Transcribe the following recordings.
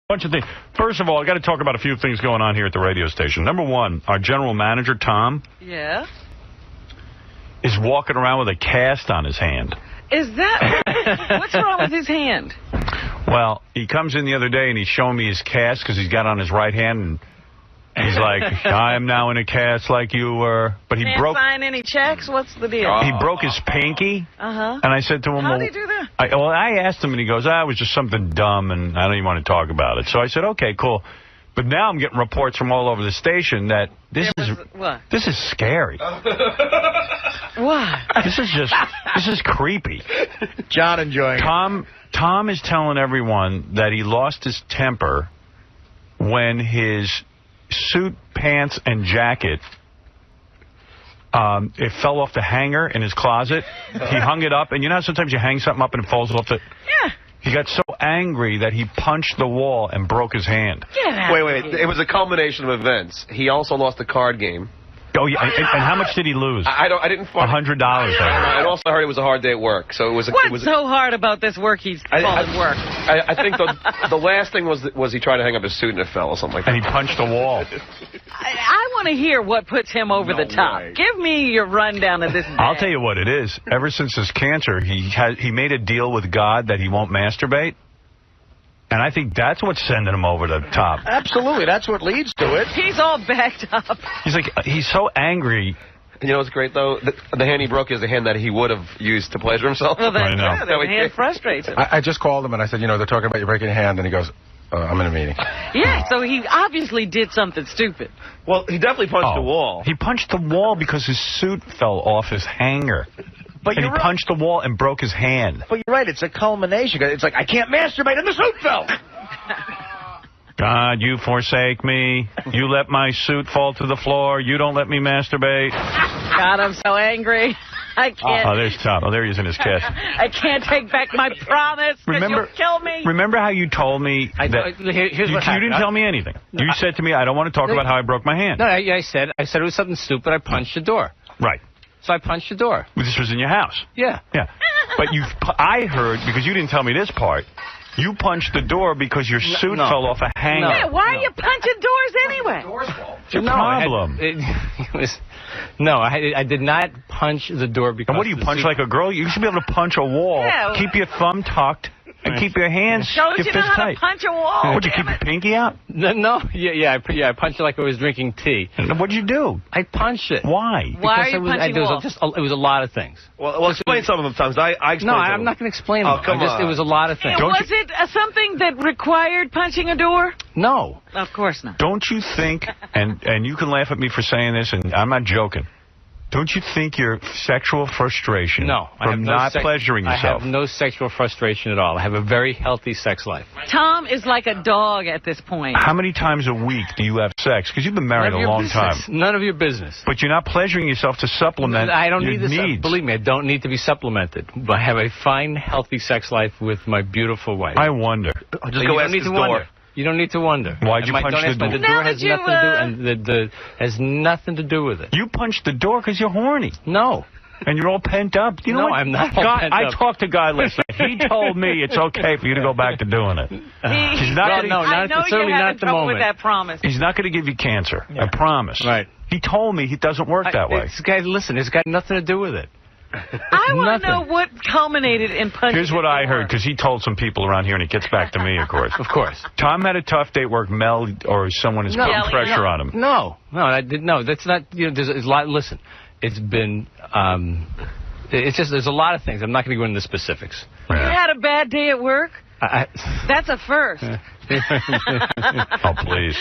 Bunch of things. First of all, I got to talk about a few things going on here at the radio station. Number one, our general manager, Tom. Yeah? Is walking around with a cast on his hand. Is that... What's wrong with his hand? Well, he comes in the other day and he's showing me his cast because he's got on his right hand and he's like, I am now in a cast like you were. But he Can't sign any checks? What's the deal? He broke his pinky. Uh-huh. And I said to him, how did he do that? I asked him and he goes, it was just something dumb and I don't even want to talk about it. So I said, okay, cool. But now I'm getting reports from all over the station that this is scary. What? This is creepy. John enjoying it. Tom is telling everyone that he lost his temper when his suit, pants, and jacket, it fell off the hanger in his closet. He hung it up, and you know how sometimes you hang something up and it falls off the... Yeah. He got so angry that he punched the wall and broke his hand. Wait. It was a culmination of events. He also lost a card game. Oh, yeah. And how much did he lose? I didn't find $100. I also heard it was a hard day at work. So What's so hard about this work he's calling work? I think the last thing was he tried to hang up his suit and it fell or something like that. And he punched the wall. I want to hear what puts him over the top. Way. Give me your rundown of this day. I'll tell you what it is. Ever since his cancer, he made a deal with God that he won't masturbate. And I think that's what's sending him over the top. Absolutely. That's what leads to it. He's all backed up. He's so angry. And you know what's great, though? The hand he broke is the hand that he would have used to pleasure himself. Well, I know. The hand frustrates him. I just called him and I said, they're talking about you breaking your hand. And he goes, I'm in a meeting. Yeah, so he obviously did something stupid. Well, he definitely punched the wall. He punched the wall because his suit fell off his hanger. But he punched the wall and broke his hand. But you're right. It's a culmination. It's like, I can't masturbate and the suit fell. God, you forsake me. You let my suit fall to the floor. You don't let me masturbate. God, I'm so angry. I can't. Oh, there's Tom. Oh, there he is in his cast. I can't take back my promise because you'll kill me. Remember how you told me that here's what happened. You didn't tell me anything. You said to me, I don't want to talk about how I broke my hand. No, I said it was something stupid. I punched the door. Right. So I punched the door. This was in your house. Yeah. Yeah. But I heard, because you didn't tell me this part, you punched the door because your suit fell off a hanger. Yeah, why are you punching doors anyway? It's your problem. I did not punch the door because... And what do you punch like a girl? You should be able to punch a wall, keep your thumb tucked, and keep your hands, Don't your you know fist how tight. to punch a wall? Would you keep your pinky out? No, I punched it like I was drinking tea. What'd you do? I punched it. Why? Why are you punching walls? It was a lot of things. Well, explain some of them, Tom. I explained No, I'm not going to explain them. Come on. It was a lot of things. Was it something that required punching a door? No. Of course not. Don't you think, and you can laugh at me for saying this, and I'm not joking, don't you think your sexual frustration from not pleasuring yourself... I have no sexual frustration at all. I have a very healthy sex life. Tom is like a dog at this point. How many times a week do you have sex? Because you've been married a long time. None of your business. But you're not pleasuring yourself to supplement I don't your need needs. Believe me, I don't need to be supplemented. But I have a fine, healthy sex life with my beautiful wife. I wonder. Just go ask his door. You don't need to wonder. Why'd you punch the door? The door has nothing to do, has nothing to do with it. You punched the door because you're horny. No. And you're all pent up. You know what? I'm not pent up. I talked to Guy last night. He told me it's okay for you to go back to doing it. He's not certainly not at the moment. With that promise. He's not going to give you cancer. Yeah. I promise. Right. He told me it doesn't work that way. Listen, it's got nothing to do with it. I want to know what culminated in punching. Here's what I heard, because he told some people around here, and it gets back to me, of course. Of course. Tom had a tough day at work. Mel or someone is putting pressure on him. No, that's not. There's a lot. Listen, it's been. It's just there's a lot of things. I'm not going to go into the specifics. You had a bad day at work? That's a first. Oh, please.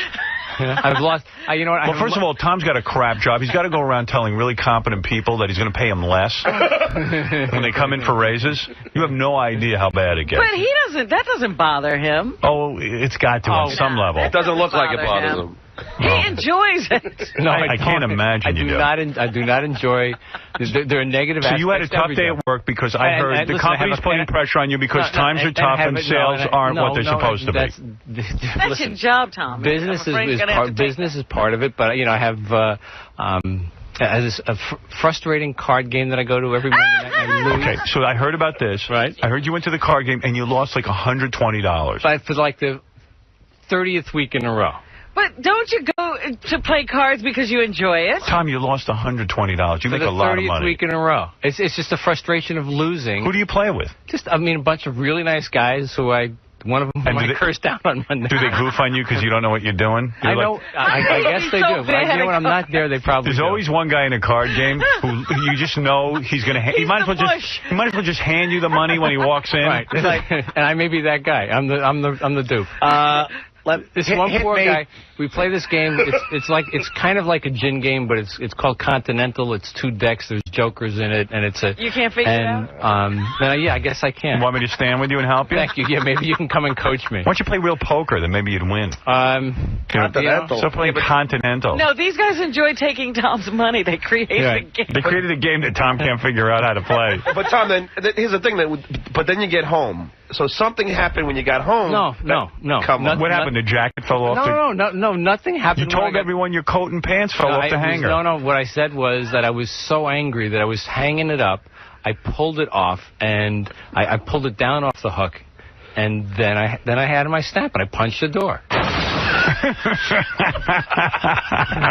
I've lost. Well, first of all, Tom's got a crap job. He's got to go around telling really competent people that he's going to pay them less when they come in for raises. You have no idea how bad it gets. But he doesn't. That doesn't bother him. Oh, it's got to on some level. It doesn't look like it bothers him. He enjoys it. No, I can't imagine you do. I do not enjoy. There are negative aspects. So you had a tough day at work because I heard the company's putting pressure on you because times are tough and sales aren't what they're supposed to be. That's your job, Tom. Business is part of it, but I have a frustrating card game that I go to every Monday night and I lose. Okay, so I heard about this. Right. I heard you went to the card game and you lost like $120. But for like the 30th week in a row. But don't you go to play cards because you enjoy it? Tom, you lost $120. You make a lot of money. 30th week in a row. It's just the frustration of losing. Who do you play with? A bunch of really nice guys who one of them I cursed down on Monday. Do they goof on you because you don't know what you're doing? I know. I guess they do. But you know when I'm not there, they probably There's always one guy in a card game who you just know he's going to. He might as well just hand you the money when he walks in. Right. And I may be that guy. I'm the dupe. This one poor guy. We play this game. It's kind of like a gin game, but it's called Continental. It's 2 decks. There's jokers in it, and it's a. You can't figure it out. Yeah, I guess I can. You want me to stand with you and help you? Thank you. Yeah, maybe you can come and coach me. Why don't you play real poker? Then maybe you'd win. Continental. So play Continental. No, these guys enjoy taking Tom's money. They created a game. They created a game that Tom can't figure out how to play. But Tom, then here's the thing. But then you get home. So something happened when you got home. No. Come on. What happened? The jacket fell off? No, nothing happened. You told everyone your coat and pants fell off the hanger. What I said was that I was so angry that I was hanging it up. I pulled it off, and I pulled it down off the hook, and then I had my snap, and I punched the door. You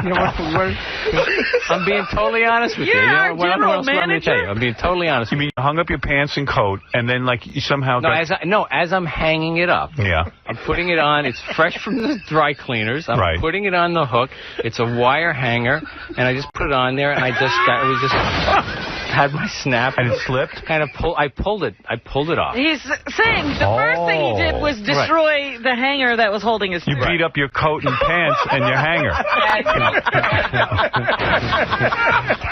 know what? I'm being totally honest with you. You're our general manager. I'm being totally honest. You mean you hung up your pants and coat, and then you somehow as I'm hanging it up. Yeah. I'm putting it on. It's fresh from the dry cleaners. I'm putting it on the hook. It's a wire hanger, and I just put it on there, and I had my snap, and it slipped. I pulled it off. He's saying the first thing he did was destroy the hanger that was holding his. You beat up your coat and pants and your hanger.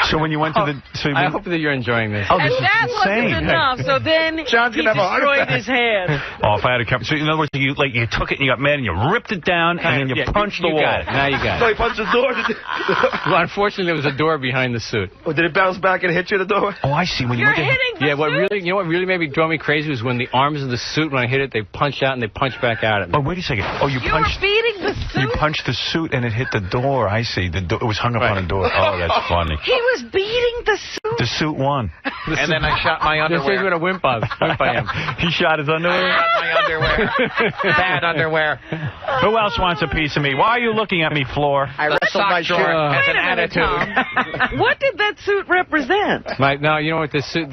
So when you went to the... I hope that you're enjoying this. Oh, this and that wasn't enough, so then he destroyed his head. Oh, if I had a camera... So in other words, you took it and you got mad and you ripped it down and then you punched the wall. Got it. Now you got it. So he punched the door? Well, unfortunately, there was a door behind the suit. Oh, did it bounce back and hit you the door? Oh, I see. When You're hitting the suit? What really made me drove me crazy was when the arms of the suit, when I hit it, they punch out and they punch back out at me. Oh, wait a second. Oh, you punched... were beating the suit? You punched the suit and it hit the door. I see. It was hung up on a door. Oh, that's funny. He was beating the suit. The suit won. And then I shot my underwear. This is what a wimp I am. He shot his underwear? I shot my underwear. Bad underwear. Who else wants a piece of me? Why are you looking at me, Floor? I wrestled my shirt. Wait a minute, Tom. What did that suit represent? No, you know what? The suit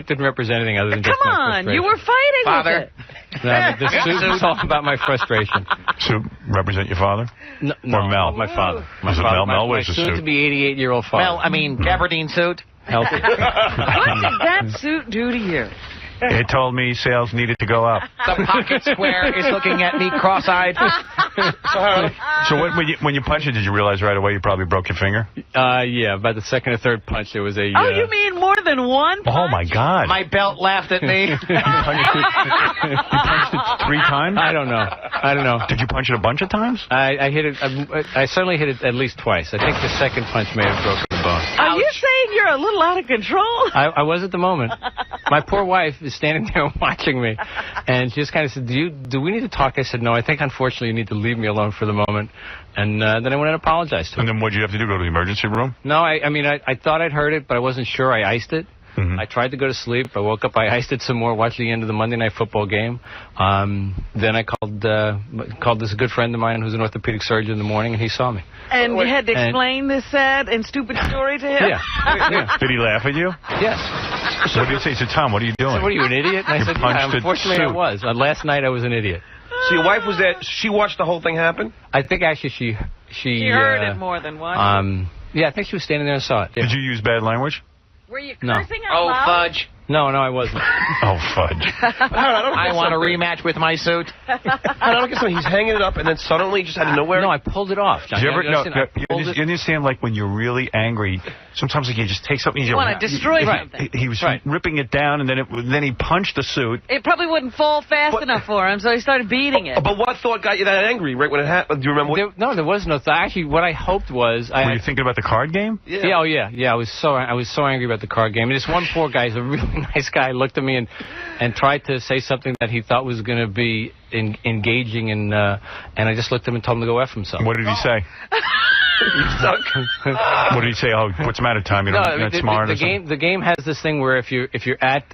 didn't represent anything other than just Come my on, frustration. you were fighting Father. with it. No, the suit was all about my frustration. Suit represent your father? No, or Mel? My father. Was it Mel? Mel wears a suit. suit. To be 88-year-old father. Gabardine suit. Healthy. What did that suit do to you? It told me sales needed to go up. The pocket square is looking at me cross-eyed. So when you punched it, did you realize right away you probably broke your finger? Yeah, by the second or third punch, there was a... Oh, you mean more than one punch? Oh, my God. My belt laughed at me. You punched it 3 times? I don't know. Did you punch it a bunch of times? I hit it... I certainly hit it at least twice. I think the second punch may have broken the bone. Are you saying you're a little out of control? I was at the moment. My poor wife is standing there watching me, and she just kind of said, do we need to talk? I said, no, I think unfortunately you need to leave me alone for the moment. And then I went and apologized to her. And then what did you have to do, go to the emergency room? No, I thought I'd heard it, but I wasn't sure. I iced it. I tried to go to sleep. I woke up, I iced it some more, watched the end of the Monday Night Football game. Then I called this good friend of mine who's an orthopedic surgeon in the morning, and he saw me. And you had to explain this sad and stupid story to him? Yeah. Did he laugh at you? Yes. So what did you say? He said, Tom, what are you doing? So what are you, an idiot? And I said, yeah, unfortunately I was. Last night I was an idiot. So your wife was there. She watched the whole thing happen? I think actually she heard it more than once. Yeah, I think she was standing there and saw it. Yeah. Did you use bad language? Were you cursing out loud? Fudge. No, I wasn't. Oh, fudge. I want a rematch with my suit. I don't get something. He's hanging it up, and then suddenly, just out of nowhere... No, I pulled it off, John. You understand, like, when you're really angry, sometimes like, you just take something... You want to destroy something. He was ripping it down, and then he punched the suit. It probably wouldn't fall fast enough for him, so he started beating it. But what thought got you that angry right when it happened? Do you remember what... No, there was no thought. Actually, what I hoped was... Were you thinking about the card game? Yeah. Yeah, I was so angry about the card game. And this one poor guy, he's a really nice guy, looked at me and tried to say something that he thought was going to be engaging, and I just looked at him and told him to go F himself. What did he say? What did he say? Oh, what's the matter, Tom? You're not smart or something? The game has this thing where if you're at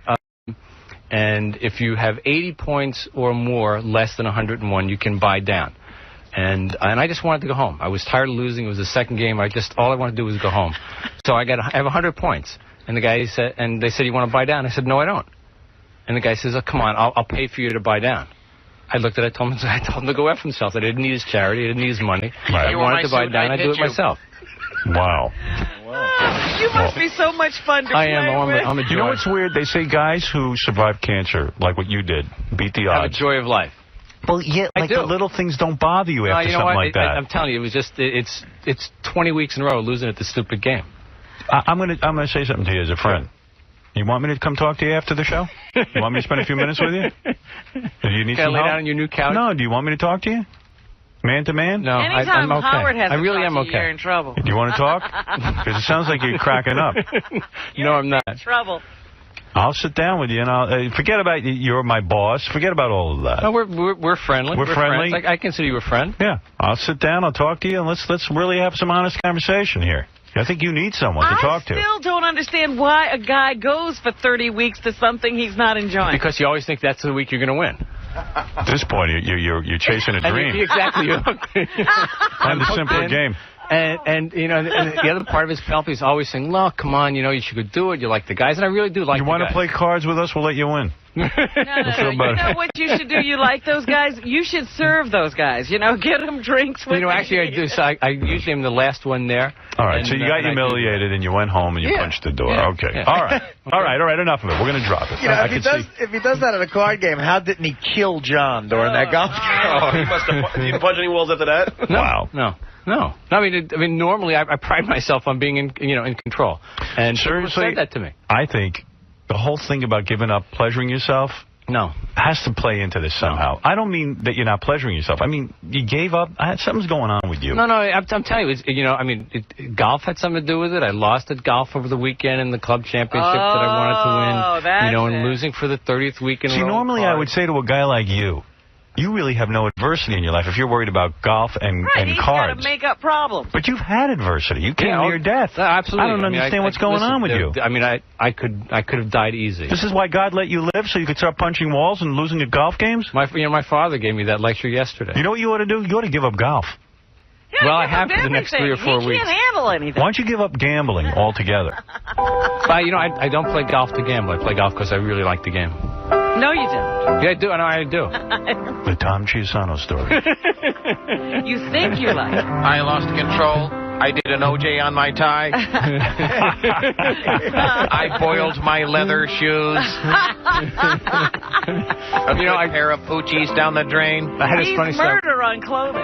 and if you have 80 points or more, less than 101, you can buy down. And I just wanted to go home. I was tired of losing. It was the second game. All I wanted to do was go home. So I have 100 points. And the guy said, and they said, you want to buy down? I said, no, I don't. And the guy says, oh, come on, I'll pay for you to buy down. I looked at it, I told him to go F himself. I didn't need his charity. I didn't need his money. Right. I wanted to buy down. I'd do it myself. Wow. You must be so much fun to play with. I'm a joy. You know what's weird? They say guys who survive cancer, like what you did, beat the odds. Have a joy of life. Well, yeah, like the little things don't bother you after something like that. I'm telling you, it was just it's 20 weeks in a row losing at the stupid game. I'm gonna say something to you as a friend. You want me to come talk to you after the show? You want me to spend a few minutes with you? Do you need some lay help? down on your new couch? No. Do you want me to talk to you? Man to man? No, Anytime I'm okay. Howard has I really am okay. You're in trouble. Do you want to talk? Because it sounds like you're cracking up. No, I'm not. In trouble. I'll sit down with you, and I'll forget about you're my boss. Forget about all of that. No, we're friendly. We're friendly. Like, I consider you a friend. Yeah, I'll sit down. I'll talk to you, and let's really have some honest conversation here. I think you need someone to talk to. I still don't understand why a guy goes for 30 weeks to something he's not enjoying. Because you always think that's the week you're going to win. At this point, you're chasing a dream. Exactly. And a simpler game. And you know, and the other part of his penalty is always saying, look, come on, you know, you should go do it. You like the guys. And I really do like the guys. You want to play cards with us? We'll let you win. No. You know what you should do? You like those guys? You should serve those guys. You know, get them drinks. You know, actually, I do. So I usually am the last one there. All right, so you got humiliated and you went home and you punched the door. Yeah. Okay. Yeah. All right, enough of it. We're going to drop it. You know, if he does that at a card game, how didn't he kill John during that golf game? Oh, he must have. Did you punch any walls after that? No, wow. No. I mean, normally I pride myself on being in control. And seriously, said that to me. I think the whole thing about giving up pleasuring yourself has to play into this somehow. I don't mean that you're not pleasuring yourself. I mean, you gave up. Something's going on with you. No, I'm telling you, golf had something to do with it. I lost at golf over the weekend in the club championship that I wanted to win. And losing for the 30th week in a row. See, normally I would say to a guy like you, you really have no adversity in your life if you're worried about golf and cards. He's got to make up problems. But you've had adversity. You came near death. Absolutely. I don't understand what's going on with you. I mean, I could have died easy. This is why God let you live, so you could start punching walls and losing at golf games? My father gave me that lecture yesterday. You know what you ought to do? You ought to give up golf. Yeah, well, I have for the next 3 or 4 weeks. He can't handle anything. Why don't you give up gambling altogether? But, I don't play golf to gamble. I play golf because I really like the game. No, you don't. Yeah, I do. No, I do. The Tom Chiusano story. You think you like it. I lost control. I did an OJ on my tie. I boiled my leather shoes. A pair of Poochies down the drain. I had He's funny murder on clothing.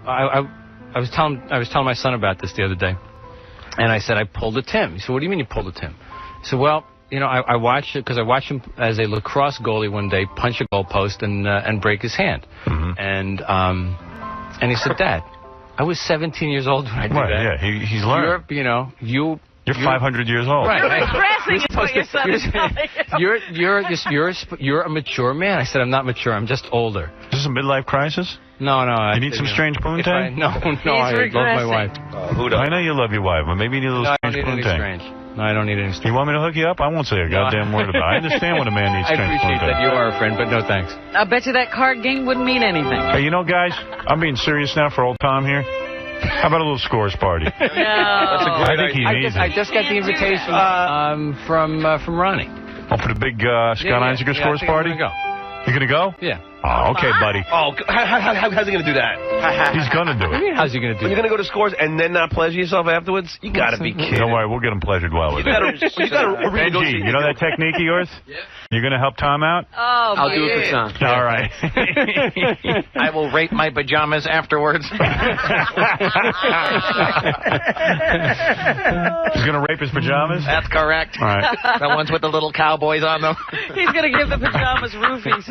I was telling my son about this the other day, and I said I pulled a Tim. He said, "What do you mean you pulled a Tim?" I said, "Well, I watched it because I watched him as a lacrosse goalie one day punch a goalpost and break his hand." Mm-hmm. And he said, "Dad, I was 17 years old when I did that." Yeah, he's learned. You're 500 years old. Right. You're regressing is what your son is telling you. You're a mature man. I said, I'm not mature. I'm just older. Is this a midlife crisis? No. You need some strange poontang? No. I love my wife. I know you love your wife, but maybe you need a little strange poontang. No, I don't need any strange. You want me to hook you up? I won't say a goddamn word about it. I understand when a man needs strange poontang. I appreciate that you are a friend, but no thanks. I bet you that card game wouldn't mean anything. Hey, guys, I'm being serious now for old Tom here. How about a little scores party? No. That's a great idea. I just got the invitation from Ronnie. Oh, for the big Scott Einziger scores party? I'm gonna go. You're going to go? Yeah. Oh, okay, buddy. Oh, how's he going to do that? He's going to do it. What do you mean, how's he going to do it? You're going to go to scores and then not pleasure yourself afterwards? You got to be kidding. Don't worry, we'll get him pleasured well with it. Benji, you know that technique of yours? Yeah. You're going to help Tom out? Oh, I'll do it for Tom. All right. I will rape my pajamas afterwards. He's going to rape his pajamas? That's correct. All right. The ones with the little cowboys on them. He's going to give the pajamas roofies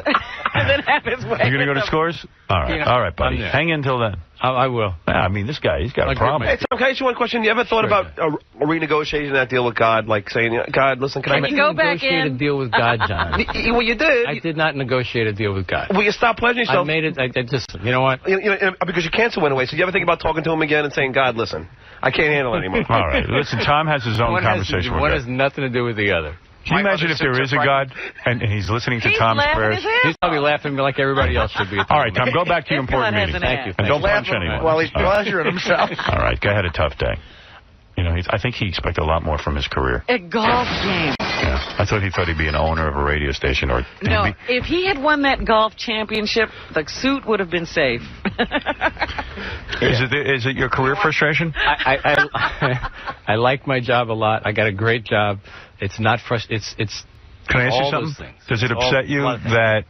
and then have his way. You're going to go to scores? All right. All right, buddy. Hang in till then. I will. I mean, this guy, he's got a problem. Hey, Tom, can I ask you one question? You ever thought about renegotiating that deal with God? Like saying, God, listen, can I go back in? Negotiate a deal with God, John. Well, you did. I did not negotiate a deal with God. Well, you stopped pledging yourself. I made it. I just, you know what? Because your cancer went away. So you ever think about talking to him again and saying, God, listen, I can't handle it anymore? All right. Listen, Tom has his own conversation with One has nothing to do with the other. Can you imagine if there is a God and he's listening to Tom's prayers? He's probably laughing like everybody else should be. All right, Tom, go back to your important meeting. Thank you. And don't punch anyone. While he's pleasuring himself. All right, go ahead, a tough day. You know, I think he expected a lot more from his career. A golf game. Yeah, I thought he'd be an owner of a radio station. Or no, if he had won that golf championship, the suit would have been safe. Is it your career frustration? I like my job a lot. I got a great job. It's not frustrating. It's Can I ask you something? Does it upset you that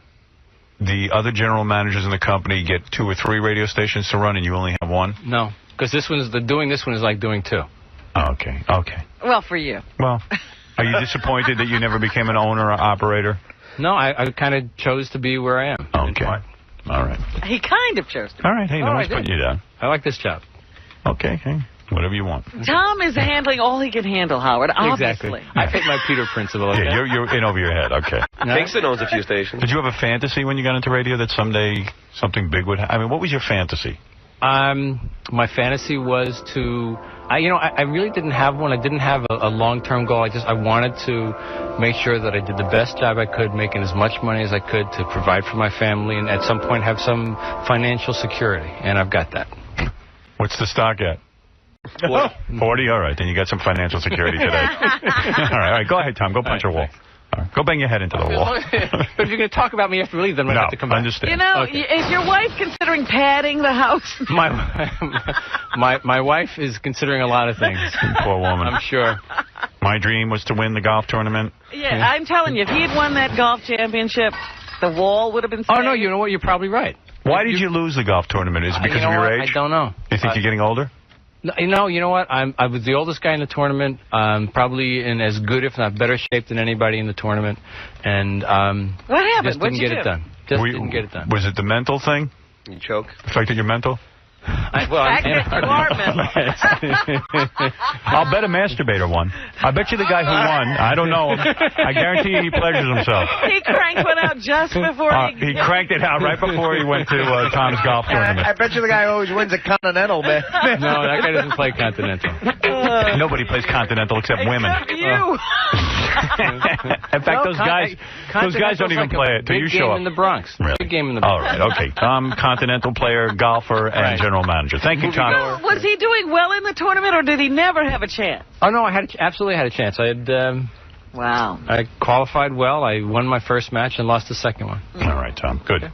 the other general managers in the company get 2 or 3 radio stations to run and you only have 1? No, because doing this one is like doing 2. Oh, okay. Well, for you. Well, are you disappointed that you never became an owner or operator? No, I kind of chose to be where I am. Okay. All right. He kind of chose to. All right. Hey, no one's putting you down. I like this job. Okay. Hey, whatever you want. Tom is handling all he can handle, Howard, obviously. Exactly. I fit my Peter principle. Okay? Yeah, you're in over your head. Okay. Kingston owns a few stations. Did you have a fantasy when you got into radio that someday something big would happen? I mean, what was your fantasy? My fantasy was to... I really didn't have one. I didn't have a long-term goal. I wanted to make sure that I did the best job I could, making as much money as I could to provide for my family and at some point have some financial security. And I've got that. What's the stock at? 40? All right. Then you got some financial security today. All right. Go ahead, Tom. Go punch a wall. Right. Go bang your head into the wall. But if you're going to talk about me after we leave, then we have to come back. Understand. You know, is your wife considering padding the house? My wife is considering a lot of things. Poor woman. I'm sure. My dream was to win the golf tournament. Yeah, I'm telling you, if he had won that golf championship, the wall would have been saved. Oh, no, you know what? You're probably right. Why did you lose the golf tournament? Is it because of your age? I don't know. You think you're getting older? No, you know what? I was the oldest guy in the tournament, probably in as good, if not better shape than anybody in the tournament. And what happened? Just didn't get it done. Didn't get it done. Was it the mental thing? You choke? The fact that you're mental? You are mental. I'll bet a masturbator won. I bet you the guy who won, I don't know him. I guarantee you he pleasures himself. He cranked one out just before he cranked it out right before he went to Tom's golf tournament. I bet you the guy who always wins a Continental, man. No, that guy doesn't play Continental. Nobody plays Continental except women. You. In fact, those guys don't even play it till you show up. Big game in the Bronx. Really? Big game in the Bronx. All right, okay. Tom, Continental player, golfer, and general manager. Thank you, Tom. Was he doing well in the tournament, or did he never have a chance? Oh, no, I absolutely had a chance. Wow. I qualified well. I won my first match and lost the second one. All right, Tom. Good.